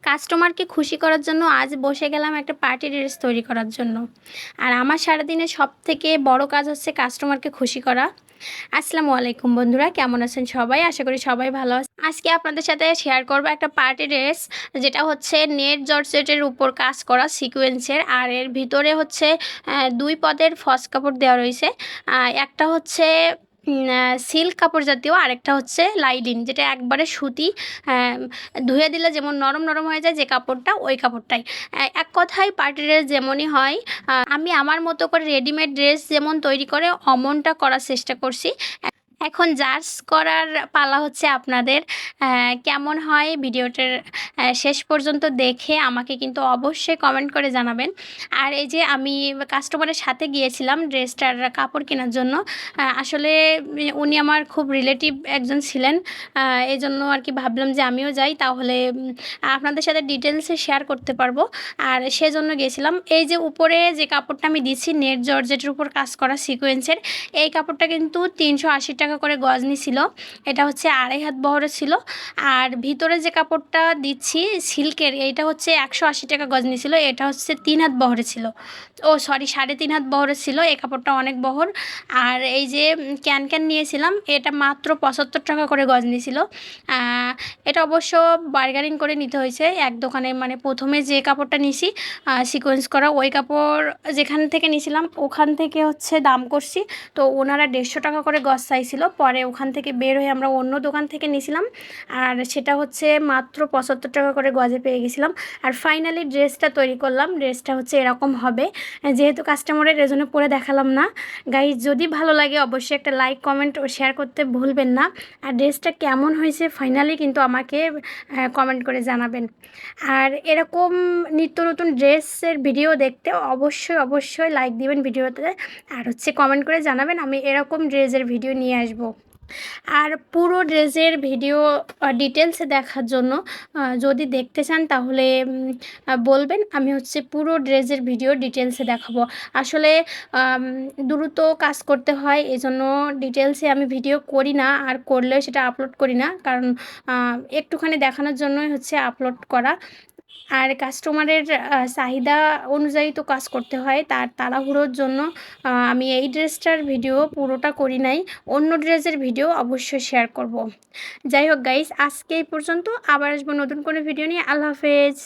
কাস্টমারকে খুশি করার জন্য আজ বসে গেলাম একটা পার্টি ড্রেস তৈরি করার জন্য। আর আমার সারাদিনে সবথেকে বড় কাজ হচ্ছে কাস্টমারকে খুশি করা। আসসালামু আলাইকুম বন্ধুরা, কেমন আছেন সবাই? আশা করি সবাই ভালো আছে। আজকে আপনাদের সাথে শেয়ার করব একটা পার্টি ড্রেস, যেটা হচ্ছে নেট জর্জেটের উপর কাজ করা সিকোয়েন্সের। আর এর ভিতরে হচ্ছে 2 পদের ফস কাপড় দেওয়া রয়েছে। একটা হচ্ছে সিল্ক কাপড় জাতীয়, আরেকটা হচ্ছে লাইলিন, যেটা একবারে সুতি। ধুয়ে দিলে যেমন নরম নরম হয়ে যায় যে কাপড়টা, ওই কাপড়টাই। এক কথায় পার্টি ড্রেস যেমনই হয়, আমি আমার মতো করে রেডিমেড ড্রেস যেমন তৈরি করে অমনটা করার চেষ্টা করছি। এখন জাজ করার পালা হচ্ছে আপনাদের। কেমন হয় ভিডিওটার শেষ পর্যন্ত দেখে আমাকে কিন্তু অবশ্যই কমেন্ট করে জানাবেন। আর এই যে আমি কাস্টমারের সাথে গিয়েছিলাম ড্রেসটার কাপড় কেনার জন্য। আসলে উনি আমার খুব রিলেটিভ একজন ছিলেন। এই জন্য আর কি ভাবলাম যে আমিও যাই, তাহলে আপনাদের সাথে ডিটেলসে শেয়ার করতে পারবো। আর সেজন্য গিয়েছিলাম। এই যে উপরে যে কাপড়টা আমি দিচ্ছি নেট জর্জেটের উপর কাজ করা সিকোয়েন্সের, এই কাপড়টা কিন্তু 380 টাকা করে গজ নিছিল। এটা হচ্ছে 2.5 হাত বহরের ছিল। আর ভিতরে যে কাপড়টা দিচ্ছি সিল্কের, এইটা হচ্ছে 180 টাকা গজ নিছিল। এটা হচ্ছে 3 হাত বহরে ছিল। ও সরি, 3.5 হাত বহরের ছিল। এই কাপড়টা অনেক বহর। আর এই যে ক্যান নিয়েছিলাম, এটা মাত্র 75 টাকা করে গজ নিছিল। এটা অবশ্য বার্গারিং করে নিতে হয়েছে এক দোকানে। মানে প্রথমে যে কাপড়টা নিছি সিকোয়েন্স করা, ওই কাপড় যেখান থেকে নিয়েছিলাম ওখান থেকে হচ্ছে দাম করছি। তো ওনারা 150 টাকা করে গজ চাইছিল। পরে ওখান থেকে বের হয়ে আমরা অন্য দোকান থেকে নিয়েছিলাম, আর সেটা হচ্ছে মাত্র 75 টাকা করে গজে পেয়ে গেছিলাম। আর ফাইনালি ড্রেসটা তৈরি করলাম। ড্রেসটা হচ্ছে এরকম হবে, যেহেতু কাস্টমারের এজন্য পরে দেখালাম না। গাইজ, যদি ভালো লাগে অবশ্যই একটা লাইক কমেন্ট ও শেয়ার করতে ভুলবেন না। আর ড্রেসটা কেমন হয়েছে ফাইনালি কিন্তু আমাকে কমেন্ট করে জানাবেন। আর এরকম নিত্য নতুন ড্রেসের ভিডিও দেখতে অবশ্যই লাইক দিবেন ভিডিওতে। আর হচ্ছে কমেন্ট করে জানাবেন, আমি এরকম ড্রেসের ভিডিও নিয়ে আসব। আর পুরো ড্রেসের ভিডিও ডিটেলসে দেখার জন্য যদি দেখতে চান তাহলে বলবেন, আমি হচ্ছে পুরো ড্রেসের ভিডিও ডিটেলসে দেখাবো। আসলে দ্রুত কাজ করতে হয়, এজন্য ডিটেলসে আমি ভিডিও করি না, আর করলেও সেটা আপলোড করি না, কারণ একটুখানি দেখানোর জন্যই হচ্ছে আপলোড করা। আর কাস্টমারের চাহিদা অনুযায়ী তো কাজ করতে হয়, তার তাড়াহুড়োর জন্য আমি এই ড্রেসটার ভিডিও পুরোটা করি নাই। অন্য ড্রেসের ভিডিও অবশ্যই শেয়ার করব। যাই হোক গাইস, আজকে এই পর্যন্ত। আবার আসবো নতুন কোনো ভিডিও নিয়ে। আল্লাহ হাফেজ।